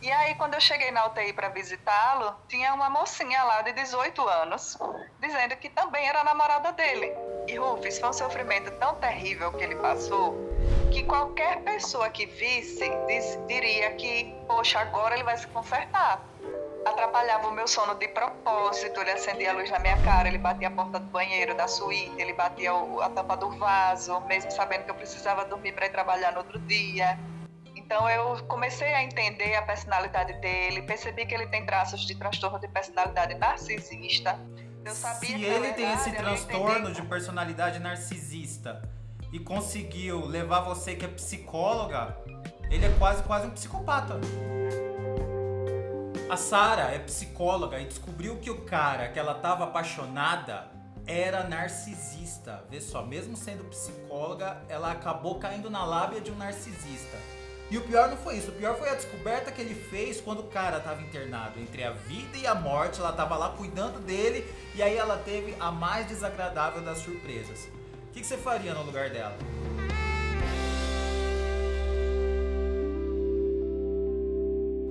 E aí, quando eu cheguei na UTI para visitá-lo, tinha uma mocinha lá de 18 anos, dizendo que também era namorada dele. E Rufus, foi um sofrimento tão terrível que ele passou, que qualquer pessoa que visse diria que, poxa, agora ele vai se consertar. Atrapalhava o meu sono de propósito, ele acendia a luz na minha cara, ele batia a porta do banheiro, da suíte, ele batia a tampa do vaso, mesmo sabendo que eu precisava dormir para ir trabalhar no outro dia. Então eu comecei a entender a personalidade dele, percebi que ele tem traços de transtorno de personalidade narcisista. Eu sabia Se que, na ele tem esse verdade, eu ia transtorno entender. de personalidade narcisista e conseguiu levar você que é psicóloga, ele é quase um psicopata. A Sara é psicóloga e descobriu que o cara que ela estava apaixonada era narcisista. Vê só, mesmo sendo psicóloga, ela acabou caindo na lábia de um narcisista. E o pior não foi isso, o pior foi a descoberta que ele fez quando o cara estava internado. Entre a vida e a morte, ela estava lá cuidando dele e aí ela teve a mais desagradável das surpresas. O que você faria no lugar dela?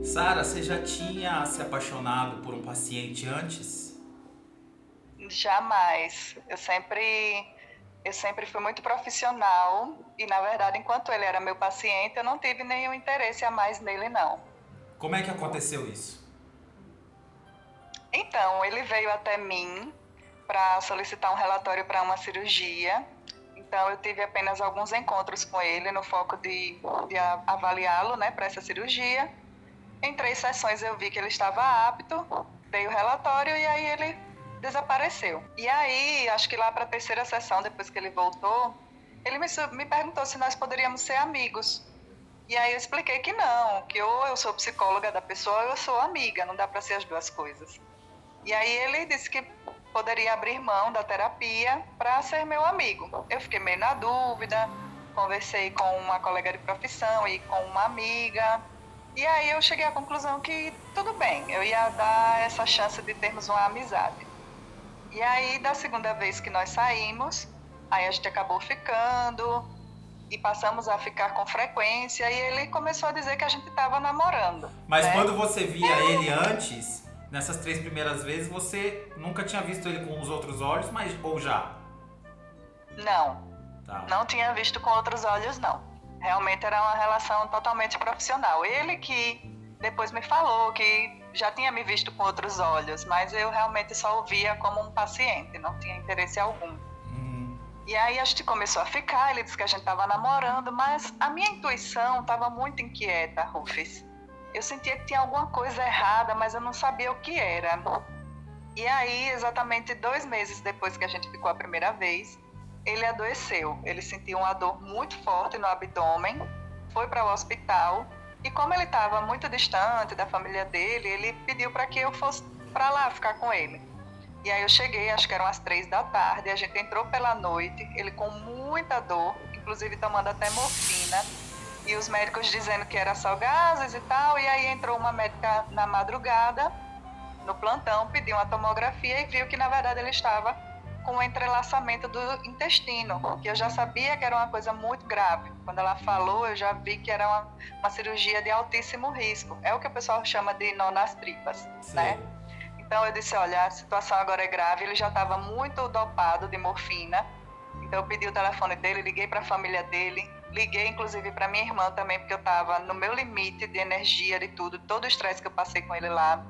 Sara, você já tinha se apaixonado por um paciente antes? Jamais. Eu sempre fui muito profissional e, na verdade, enquanto ele era meu paciente, eu não tive nenhum interesse a mais nele, não. Como é que aconteceu isso? Então, ele veio até mim para solicitar um relatório para uma cirurgia. Então, eu tive apenas alguns encontros com ele no foco de avaliá-lo, né, para essa cirurgia. Em 3 sessões eu vi que ele estava apto, dei o relatório e aí ele desapareceu. E aí, acho que lá para a 3ª sessão, depois que ele voltou, ele me perguntou se nós poderíamos ser amigos. E aí eu expliquei que não, que ou eu sou psicóloga da pessoa ou eu sou amiga, não dá para ser as duas coisas. E aí ele disse que poderia abrir mão da terapia para ser meu amigo. Eu fiquei meio na dúvida, conversei com uma colega de profissão e com uma amiga. E aí eu cheguei à conclusão que tudo bem, eu ia dar essa chance de termos uma amizade. E aí, da segunda vez que nós saímos, aí a gente acabou ficando e passamos a ficar com frequência e ele começou a dizer que a gente estava namorando, Mas né? quando você via ele antes, nessas 3 primeiras vezes, você nunca tinha visto ele com os outros olhos, mas ou já? Não, Tá. não tinha visto com outros olhos, não. Realmente era uma relação totalmente profissional. Ele que depois me falou que já tinha me visto com outros olhos, mas eu realmente só o via como um paciente, não tinha interesse algum. Uhum. E aí a gente começou a ficar, ele disse que a gente estava namorando, mas a minha intuição estava muito inquieta, Rufus. Eu sentia que tinha alguma coisa errada, mas eu não sabia o que era. E aí, exatamente 2 meses depois que a gente ficou a primeira vez, ele adoeceu. Ele sentiu uma dor muito forte no abdômen, foi para o hospital e como ele estava muito distante da família dele, ele pediu para que eu fosse para lá ficar com ele. E aí eu cheguei, acho que eram as 3 da tarde, a gente entrou pela noite, ele com muita dor, inclusive tomando até morfina, e os médicos dizendo que era só gases e tal, e aí entrou uma médica na madrugada, no plantão, pediu uma tomografia e viu que na verdade ele estava com o entrelaçamento do intestino, que eu já sabia que era uma coisa muito grave. Quando ela falou, eu já vi que era uma cirurgia de altíssimo risco. É o que o pessoal chama de nó nas tripas, né? Então eu disse, olha, a situação agora é grave, ele já estava muito dopado de morfina. Então eu pedi o telefone dele, liguei para a família dele, liguei inclusive para minha irmã também, porque eu estava no meu limite de energia, de tudo, todo o estresse que eu passei com ele lá.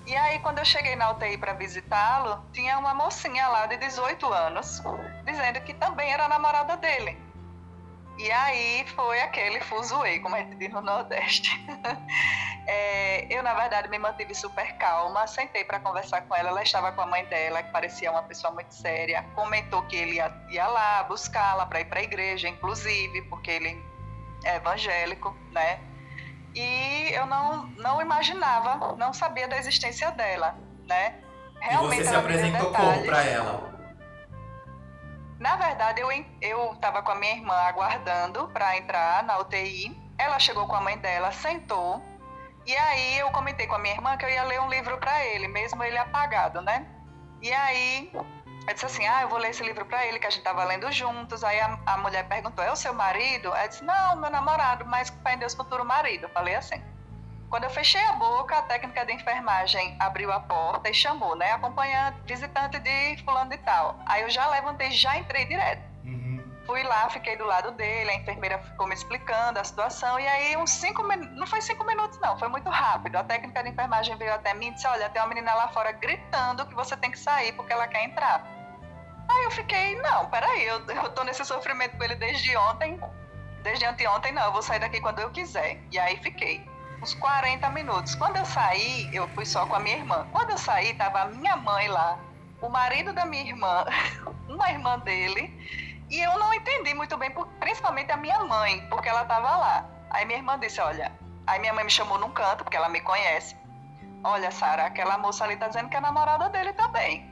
E aí, quando eu cheguei na UTI para visitá-lo, tinha uma mocinha lá de 18 anos, dizendo que também era namorada dele. E aí foi aquele fuzuê, como a gente diz no Nordeste. Eu, na verdade, me mantive super calma, sentei para conversar com ela. Ela estava com a mãe dela, que parecia uma pessoa muito séria. Comentou que ele ia lá buscá-la para ir para a igreja, inclusive, porque ele é evangélico, né? E eu não imaginava, não sabia da existência dela, né? E você se ela me deu apresentou como detalhes. pra ela? Na verdade, eu estava com a minha irmã aguardando para entrar na UTI. Ela chegou com a mãe dela, sentou. E aí eu comentei com a minha irmã que eu ia ler um livro para ele, mesmo ele apagado, né? E aí eu disse assim, eu vou ler esse livro para ele, que a gente estava lendo juntos. Aí a mulher perguntou, é o seu marido? Ela disse, não, meu namorado, mas fé em Deus, futuro marido. Eu falei assim. Quando eu fechei a boca, a técnica de enfermagem abriu a porta e chamou, né? Acompanhante, visitante de fulano de tal. Aí eu já levantei, já entrei direto. Fui lá, fiquei do lado dele, a enfermeira ficou me explicando a situação, e aí uns 5 minutos, não foi 5 minutos não, foi muito rápido. A técnica de enfermagem veio até mim e disse, olha, tem uma menina lá fora gritando que você tem que sair porque ela quer entrar. Aí eu fiquei, não, peraí, eu tô nesse sofrimento com ele desde anteontem não, eu vou sair daqui quando eu quiser. E aí fiquei uns 40 minutos. Quando eu saí, eu fui só com a minha irmã. Quando eu saí, tava a minha mãe lá, o marido da minha irmã, uma irmã dele, e eu não entendi muito bem, principalmente a minha mãe, porque ela tava lá. Aí minha irmã disse, olha, aí minha mãe me chamou num canto, porque ela me conhece. Olha, Sara, aquela moça ali tá dizendo que é namorada dele também.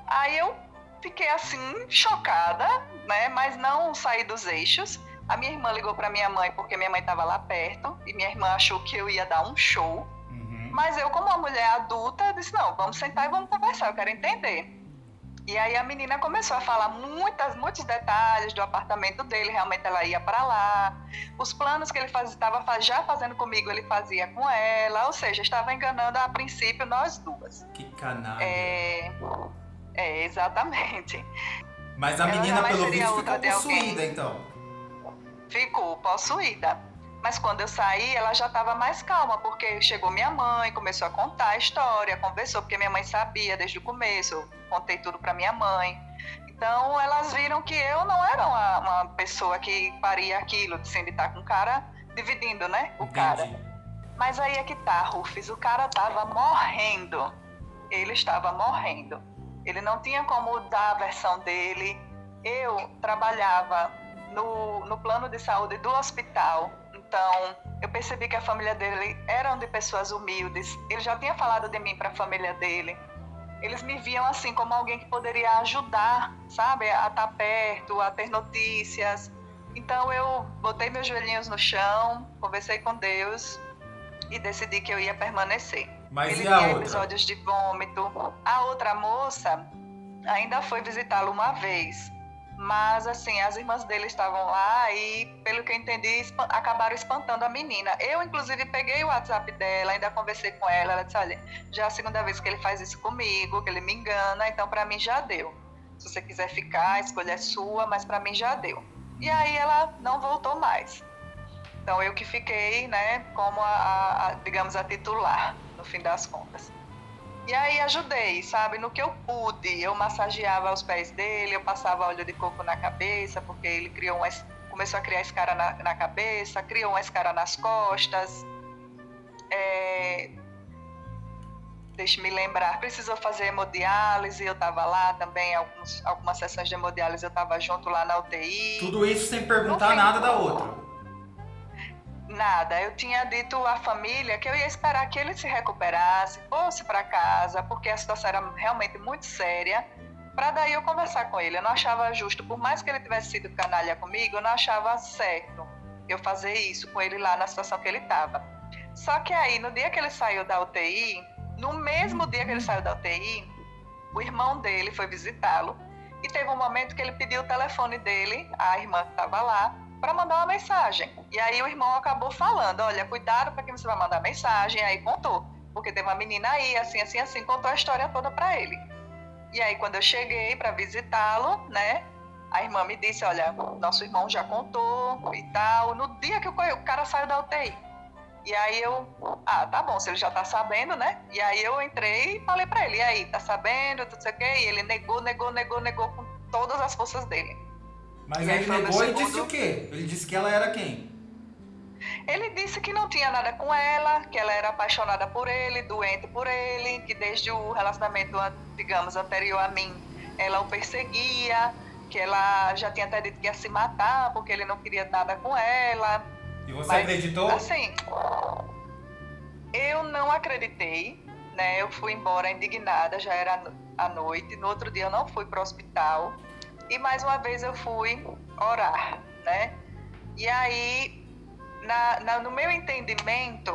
Aí eu fiquei assim, chocada, né, mas não saí dos eixos. A minha irmã ligou para minha mãe, porque minha mãe estava lá perto, e minha irmã achou que eu ia dar um show. Mas eu, como uma mulher adulta, disse, não, vamos sentar e vamos conversar, eu quero entender. E aí a menina começou a falar muitos detalhes do apartamento dele, realmente ela ia para lá. Os planos que ele estava já fazendo comigo, ele fazia com ela, ou seja, estava enganando a princípio nós duas. Que canalha. Exatamente. Mas a menina, pelo visto, ficou possuída, então. Ficou possuída. Mas quando eu saí, ela já estava mais calma, porque chegou minha mãe, começou a contar a história, conversou, porque minha mãe sabia desde o começo, eu contei tudo para minha mãe. Então, elas viram que eu não era uma pessoa que faria aquilo, de estar com o cara, dividindo, né, o cara. Mas aí é que tá, Rufus, o cara estava morrendo. Ele estava morrendo. Ele não tinha como dar a versão dele. Eu trabalhava no plano de saúde do hospital. Então, eu percebi que a família dele eram de pessoas humildes. Ele já tinha falado de mim para a família dele. Eles me viam assim como alguém que poderia ajudar, sabe? A estar perto, a ter notícias. Então, eu botei meus joelhinhos no chão, conversei com Deus e decidi que eu ia permanecer. Mas ele e a tinha outra? Episódios de vômito. A outra moça ainda foi visitá-lo uma vez. Mas, assim, as irmãs dele estavam lá e, pelo que eu entendi, acabaram espantando a menina. Eu, inclusive, peguei o WhatsApp dela, ainda conversei com ela. Ela disse, olha, já é a segunda vez que ele faz isso comigo, que ele me engana, então pra mim já deu. Se você quiser ficar, a escolha é sua, mas pra mim já deu. E aí ela não voltou mais. Então, eu que fiquei, né, como digamos, a titular, no fim das contas. E aí ajudei, sabe, no que eu pude. Eu massageava os pés dele, eu passava óleo de coco na cabeça, porque ele começou a criar escara na cabeça, criou uma escara nas costas. Deixa-me lembrar, precisou fazer hemodiálise, eu estava lá também, algumas sessões de hemodiálise eu estava junto lá na UTI. Tudo isso sem perguntar nada da outra. Nada, eu tinha dito à família que eu ia esperar que ele se recuperasse, fosse para casa, porque a situação era realmente muito séria, para daí eu conversar com ele. Eu não achava justo, por mais que ele tivesse sido canalha comigo, eu não achava certo eu fazer isso com ele lá na situação que ele estava. Só que aí, no dia que ele saiu da UTI, no mesmo dia que ele saiu da UTI, o irmão dele foi visitá-lo e teve um momento que ele pediu o telefone dele, a irmã que estava lá, para mandar uma mensagem. E aí o irmão acabou falando, olha, cuidado para quem você vai mandar mensagem. E aí contou, porque tem uma menina aí, assim, contou a história toda para ele. E aí quando eu cheguei para visitá-lo, né, a irmã me disse, olha, nosso irmão já contou e tal, no dia que o cara saiu da UTI. E aí eu, tá bom, se ele já tá sabendo, né? E aí eu entrei e falei para ele, e aí, tá sabendo, tudo isso aqui? E ele negou com todas as forças dele. Mas aí ele negou e disse o quê? Ele disse que ela era quem? Ele disse que não tinha nada com ela, que ela era apaixonada por ele, doente por ele, que desde o relacionamento, digamos, anterior a mim, ela o perseguia, que ela já tinha até dito que ia se matar porque ele não queria nada com ela. E você acreditou? Assim, eu não acreditei, né? Eu fui embora indignada, já era à noite. No outro dia eu não fui para o hospital. E mais uma vez eu fui orar, né? E aí, no meu entendimento,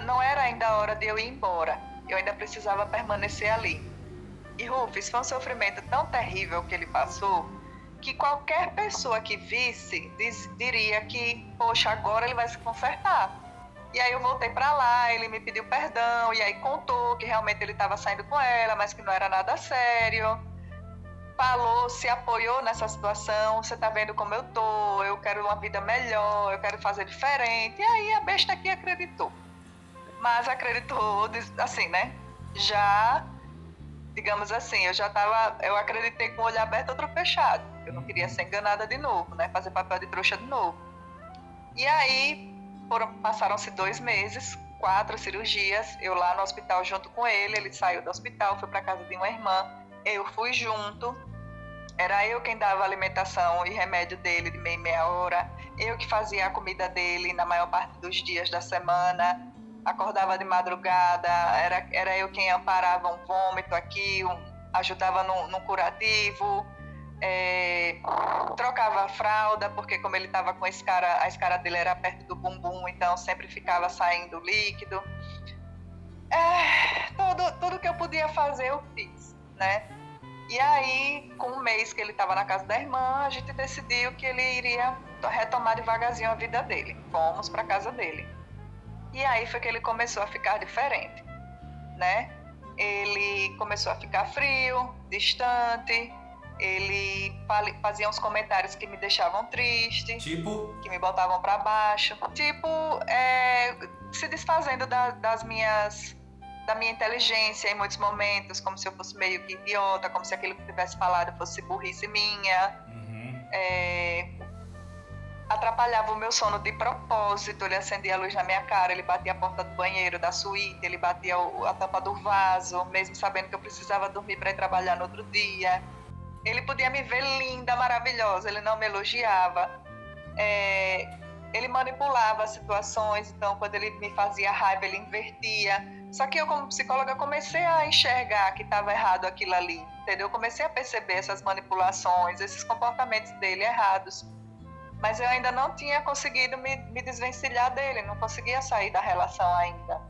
não era ainda a hora de eu ir embora. Eu ainda precisava permanecer ali. E Rufus, foi um sofrimento tão terrível que ele passou, que qualquer pessoa que visse diria que, poxa, agora ele vai se consertar. E aí eu voltei pra lá, ele me pediu perdão, e aí contou que realmente ele estava saindo com ela, mas que não era nada sério. Falou, se apoiou nessa situação, você tá vendo como eu tô, eu quero uma vida melhor, eu quero fazer diferente. E aí a besta aqui acreditou. Mas acreditou, assim, né? Já, digamos assim, eu acreditei com o olho aberto, outro fechado. Eu não queria ser enganada de novo, né? Fazer papel de trouxa de novo. E aí, passaram-se 2 meses, 4 cirurgias, eu lá no hospital junto com ele saiu do hospital, foi para casa de uma irmã, eu fui junto, era eu quem dava alimentação e remédio dele de meia hora, eu que fazia a comida dele na maior parte dos dias da semana, acordava de madrugada, era eu quem amparava um vômito aqui, ajudava no curativo, trocava a fralda, porque como ele estava com a escara dele era perto do bumbum, então sempre ficava saindo líquido. Tudo que eu podia fazer eu fiz, né? E aí, com 1 mês que ele estava na casa da irmã, a gente decidiu que ele iria retomar devagarzinho a vida dele. Fomos para casa dele. E aí foi que ele começou a ficar diferente, né? Ele começou a ficar frio, distante, ele fazia uns comentários que me deixavam triste, que me botavam para baixo, se desfazendo da minha inteligência em muitos momentos, como se eu fosse meio que idiota, como se aquilo que eu tivesse falado fosse burrice minha. Atrapalhava o meu sono de propósito, ele acendia a luz na minha cara, ele batia a porta do banheiro, da suíte, ele batia a tampa do vaso, mesmo sabendo que eu precisava dormir para ir trabalhar no outro dia. Ele podia me ver linda, maravilhosa, ele não me elogiava. Ele manipulava as situações, então quando ele me fazia raiva, ele invertia. Só que eu, como psicóloga, comecei a enxergar que estava errado aquilo ali, entendeu? Eu comecei a perceber essas manipulações, esses comportamentos dele errados. Mas eu ainda não tinha conseguido me desvencilhar dele, não conseguia sair da relação ainda.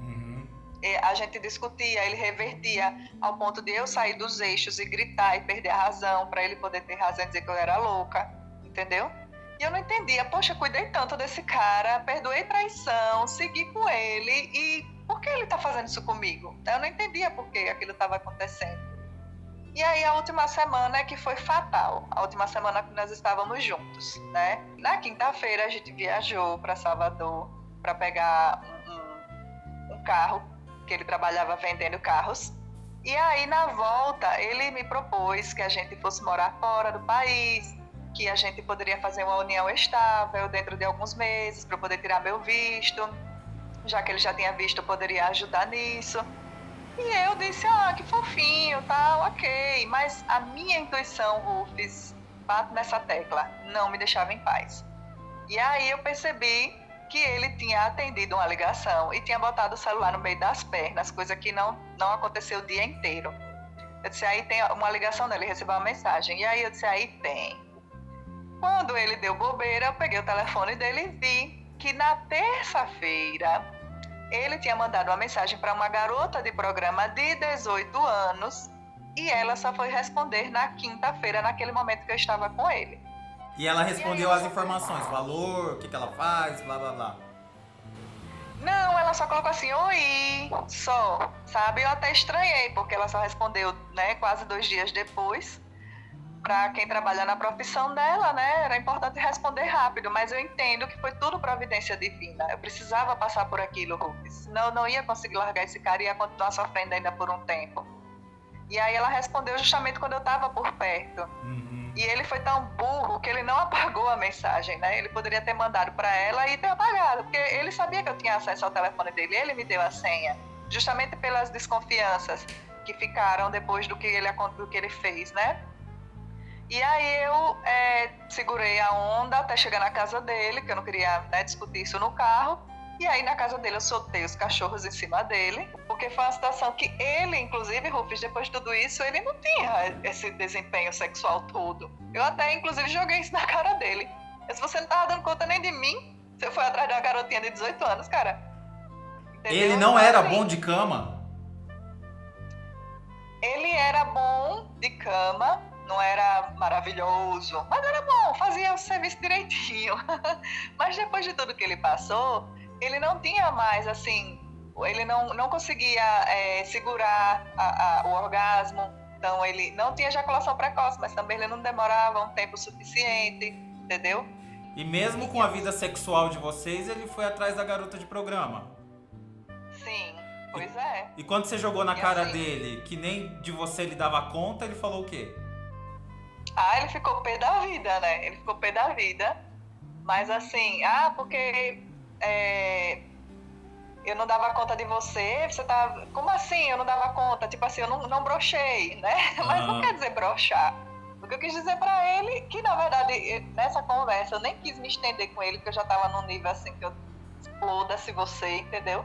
A gente discutia, ele revertia ao ponto de eu sair dos eixos e gritar e perder a razão, para ele poder ter razão e dizer que eu era louca, entendeu? E eu não entendia, poxa, cuidei tanto desse cara, perdoei traição, segui com ele, e por que ele está fazendo isso comigo? Eu não entendia por que aquilo estava acontecendo. E aí a última semana é que foi fatal, a última semana que nós estávamos juntos, né? Na quinta-feira a gente viajou para Salvador para pegar um carro, que ele trabalhava vendendo carros. E aí na volta ele me propôs que a gente fosse morar fora do país, que a gente poderia fazer uma união estável dentro de alguns meses para poder tirar meu visto, já que ele já tinha visto, eu poderia ajudar nisso. E eu disse, que fofinho, tal, ok. Mas a minha intuição, Rufus, bato nessa tecla, não me deixava em paz. E aí eu percebi que ele tinha atendido uma ligação e tinha botado o celular no meio das pernas, coisa que não aconteceu o dia inteiro. Eu disse, aí tem uma ligação dele, recebeu uma mensagem. E aí eu disse, aí tem. Quando ele deu bobeira, eu peguei o telefone dele e vi que na terça-feira ele tinha mandado uma mensagem para uma garota de programa de 18 anos e ela só foi responder na quinta-feira, naquele momento que eu estava com ele. E ela respondeu as informações, valor, o que ela faz, blá blá blá. Não, ela só colocou assim, oi, só, sabe? Eu até estranhei, porque ela só respondeu, né, quase 2 dias depois. Para quem trabalha na profissão dela, né, era importante responder rápido, mas eu entendo que foi tudo providência divina. Eu precisava passar por aquilo, Rufus, senão eu não ia conseguir largar esse cara e ia continuar sofrendo ainda por um tempo. E aí ela respondeu justamente quando eu estava por perto. E ele foi tão burro que ele não apagou a mensagem, né? Ele poderia ter mandado para ela e ter apagado, porque ele sabia que eu tinha acesso ao telefone dele, ele me deu a senha, justamente pelas desconfianças que ficaram depois do que ele fez, né? E aí eu segurei a onda até chegar na casa dele, que eu não queria, né, discutir isso no carro. E aí na casa dele eu soltei os cachorros em cima dele, porque foi uma situação que ele, inclusive, Rufus, depois de tudo isso, ele não tinha esse desempenho sexual todo. Eu até, inclusive, joguei isso na cara dele. Mas você não tava dando conta nem de mim, você foi atrás de uma garotinha de 18 anos, cara. Entendeu? Ele não era bom de cama? Ele era bom de cama, não era maravilhoso, mas era bom, fazia o serviço direitinho. Mas depois de tudo que ele passou, ele não tinha mais, assim, ele não conseguia segurar o orgasmo, então ele não tinha ejaculação precoce, mas também ele não demorava um tempo suficiente, entendeu? E mesmo com a vida sexual de vocês, ele foi atrás da garota de programa. Sim, pois é. E quando você jogou na E cara assim, dele, que nem de você ele dava conta, ele falou o quê? ele ficou pé da vida, né? Ele ficou pé da vida, mas assim, porque eu não dava conta de você tá... Como assim eu não dava conta? Tipo assim, eu não brochei, né? Mas não quer dizer brochar. O que eu quis dizer pra ele, que na verdade, nessa conversa, eu nem quis me estender com ele, porque eu já tava num nível assim, que eu exploda-se você, entendeu?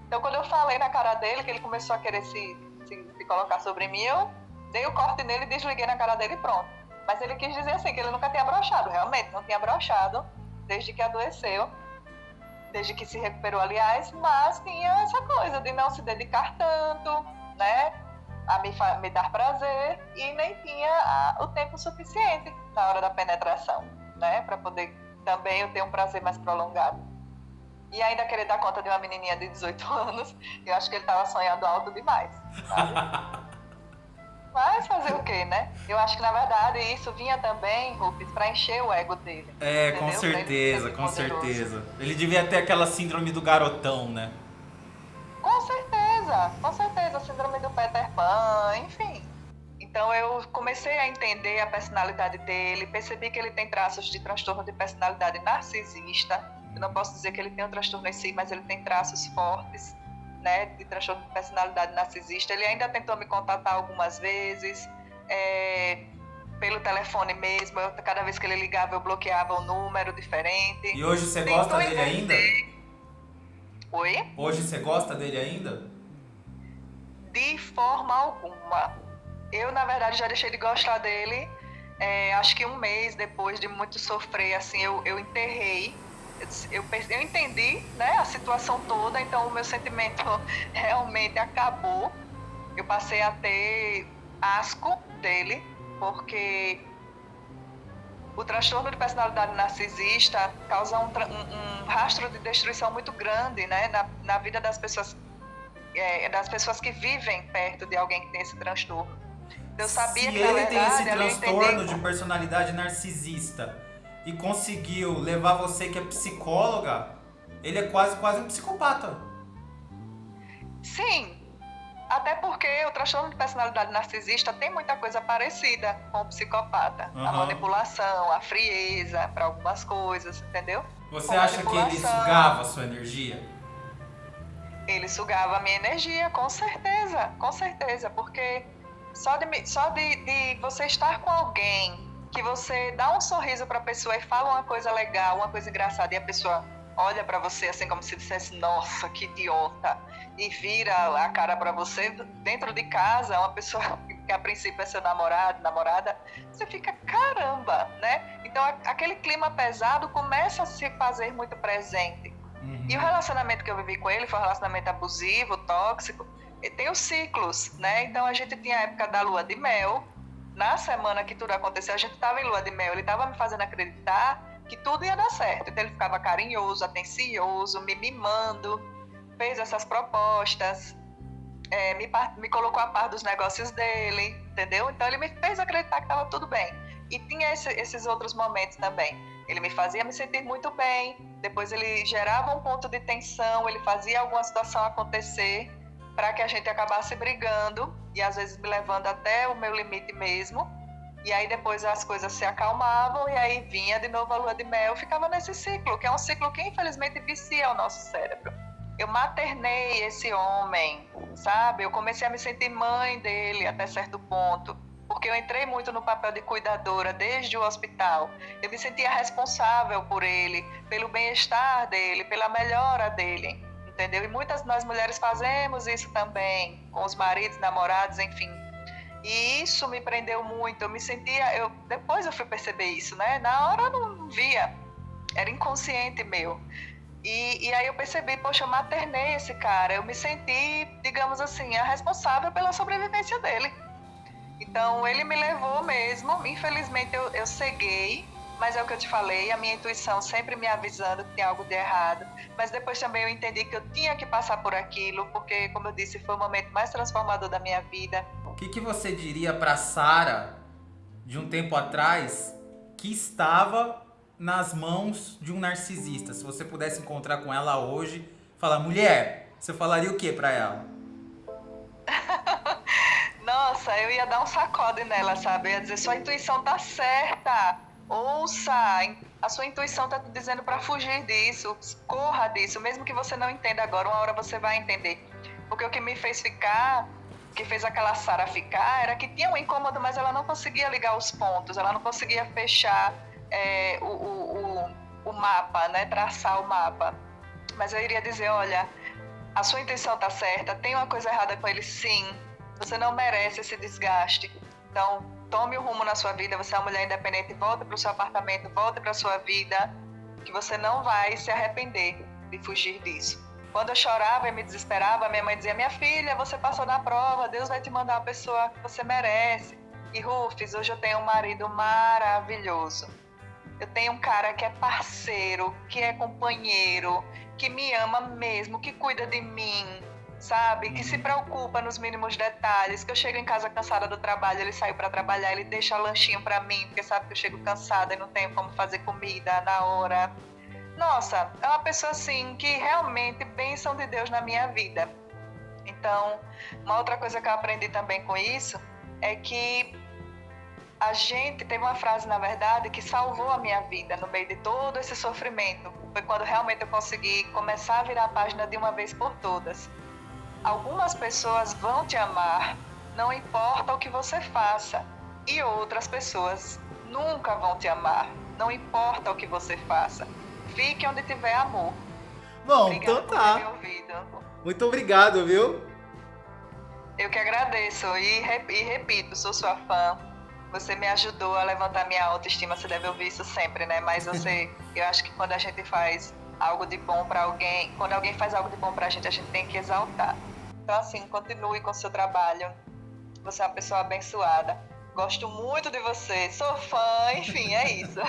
Então, quando eu falei na cara dele, que ele começou a querer se colocar sobre mim, eu dei o corte nele, desliguei na cara dele e pronto. Mas ele quis dizer assim, que ele nunca tinha brochado, realmente, não tinha brochado, desde que adoeceu, desde que se recuperou, aliás, mas tinha essa coisa de não se dedicar tanto, né, a me dar prazer, e nem tinha o tempo suficiente na hora da penetração, né, para poder também eu ter um prazer mais prolongado. E ainda querer dar conta de uma menininha de 18 anos, eu acho que ele estava sonhando alto demais, sabe? Mas fazer o quê, né? Eu acho que, na verdade, isso vinha também, Rufus, para encher o ego dele. Com entendeu? certeza, com certeza. Ele devia ter aquela síndrome do garotão, né? Com certeza, síndrome do Peter Pan, enfim. Então eu comecei a entender a personalidade dele, percebi que ele tem traços de transtorno de personalidade narcisista. Eu não posso dizer que ele tem um transtorno em si, mas ele tem traços fortes, né, de transtorno de personalidade narcisista. Ele ainda tentou me contatar algumas vezes, pelo telefone mesmo. Cada vez que ele ligava, eu bloqueava um número diferente. E hoje você gosta dele ainda? Oi? Hoje você gosta dele ainda? De forma alguma. Eu, na verdade, já deixei de gostar dele, acho que um mês depois de muito sofrer, assim, eu enterrei. Eu entendi, né, a situação toda, então o meu sentimento realmente acabou. Eu passei a ter asco dele, porque o transtorno de personalidade narcisista causa um rastro de destruição muito grande, né, na vida das pessoas que vivem perto de alguém que tem esse transtorno. Eu sabia que, na verdade, ele tem esse transtorno de personalidade narcisista e conseguiu levar você, que é psicóloga, ele é quase um psicopata. Sim, até porque o transtorno de personalidade narcisista tem muita coisa parecida com o psicopata. A manipulação, a frieza para algumas coisas, entendeu? Você acha que ele sugava a sua energia? Ele sugava a minha energia, com certeza, porque só de você estar com alguém, que você dá um sorriso para a pessoa e fala uma coisa legal, uma coisa engraçada, e a pessoa olha para você assim como se dissesse, nossa, que idiota, e vira a cara para você dentro de casa, uma pessoa que a princípio é seu namorado, namorada, você fica, caramba, né? Então aquele clima pesado começa a se fazer muito presente. E o relacionamento que eu vivi com ele foi um relacionamento abusivo, tóxico, e tem os ciclos, né? Então a gente tinha a época da lua de mel. Na semana que tudo aconteceu, a gente estava em lua de mel, ele estava me fazendo acreditar que tudo ia dar certo. Então ele ficava carinhoso, atencioso, me mimando, fez essas propostas, me colocou a par dos negócios dele, entendeu? Então ele me fez acreditar que estava tudo bem. E tinha esses outros momentos também. Ele me fazia me sentir muito bem, depois ele gerava um ponto de tensão, ele fazia alguma situação acontecer para que a gente acabasse brigando e às vezes me levando até o meu limite mesmo. E aí depois as coisas se acalmavam e aí vinha de novo a lua de mel. Ficava nesse ciclo, que é um ciclo que infelizmente vicia o nosso cérebro. Eu maternei esse homem, sabe? Eu comecei a me sentir mãe dele até certo ponto, porque eu entrei muito no papel de cuidadora desde o hospital. Eu me sentia responsável por ele, pelo bem-estar dele, pela melhora dele. Entendeu? E muitas de nós mulheres fazemos isso também, com os maridos, namorados, enfim. E isso me prendeu muito. Eu me sentia... depois eu fui perceber isso, né? Na hora eu não via. Era inconsciente meu. E aí eu percebi, poxa, eu maternei esse cara. Eu me senti, digamos assim, a responsável pela sobrevivência dele. Então ele me levou mesmo. Infelizmente eu ceguei, Mas é o que eu te falei, a minha intuição sempre me avisando que tem algo de errado. Mas depois também eu entendi que eu tinha que passar por aquilo, porque, como eu disse, foi o momento mais transformador da minha vida. O que você diria pra Sara de um tempo atrás que estava nas mãos de um narcisista? Se você pudesse encontrar com ela hoje, falar, mulher, você falaria o que pra ela? Nossa, eu ia dar um sacode nela, sabe? Eu ia dizer, sua intuição tá certa. Ouça, a sua intuição tá te dizendo para fugir disso, corra disso, mesmo que você não entenda agora, uma hora você vai entender. Porque o que me fez ficar, que fez aquela Sara ficar, era que tinha um incômodo, mas ela não conseguia ligar os pontos, ela não conseguia fechar o mapa, né? Traçar o mapa. Mas eu iria dizer, olha, a sua intenção tá certa, tem uma coisa errada com ele sim, você não merece esse desgaste. Então, tome o rumo na sua vida, você é uma mulher independente, volte para o seu apartamento, volte para a sua vida, que você não vai se arrepender de fugir disso. Quando eu chorava e me desesperava, minha mãe dizia, minha filha, você passou na prova, Deus vai te mandar uma pessoa que você merece. E Rufus, hoje eu tenho um marido maravilhoso. Eu tenho um cara que é parceiro, que é companheiro, que me ama mesmo, que cuida de mim, sabe? Que se preocupa nos mínimos detalhes, que eu chego em casa cansada do trabalho, ele saiu para trabalhar, ele deixa lanchinho para mim, porque sabe que eu chego cansada e não tenho como fazer comida na hora. Nossa, é uma pessoa assim que realmente bênção de Deus na minha vida. Então, uma outra coisa que eu aprendi também com isso é que a gente teve uma frase, na verdade, que salvou a minha vida no meio de todo esse sofrimento. Foi quando realmente eu consegui começar a virar a página de uma vez por todas. Algumas pessoas vão te amar, não importa o que você faça. E outras pessoas nunca vão te amar, não importa o que você faça. Fique onde tiver amor. Bom, Obrigada então tá. por ter me ouvido. Muito obrigado, viu? Eu que agradeço e repito, sou sua fã. Você me ajudou a levantar minha autoestima, você deve ouvir isso sempre, né? Mas eu acho que quando a gente faz algo de bom para alguém, quando alguém faz algo de bom pra gente tem que exaltar. Então assim, continue com o seu trabalho. Você é uma pessoa abençoada. Gosto muito de você, sou fã, enfim, é isso.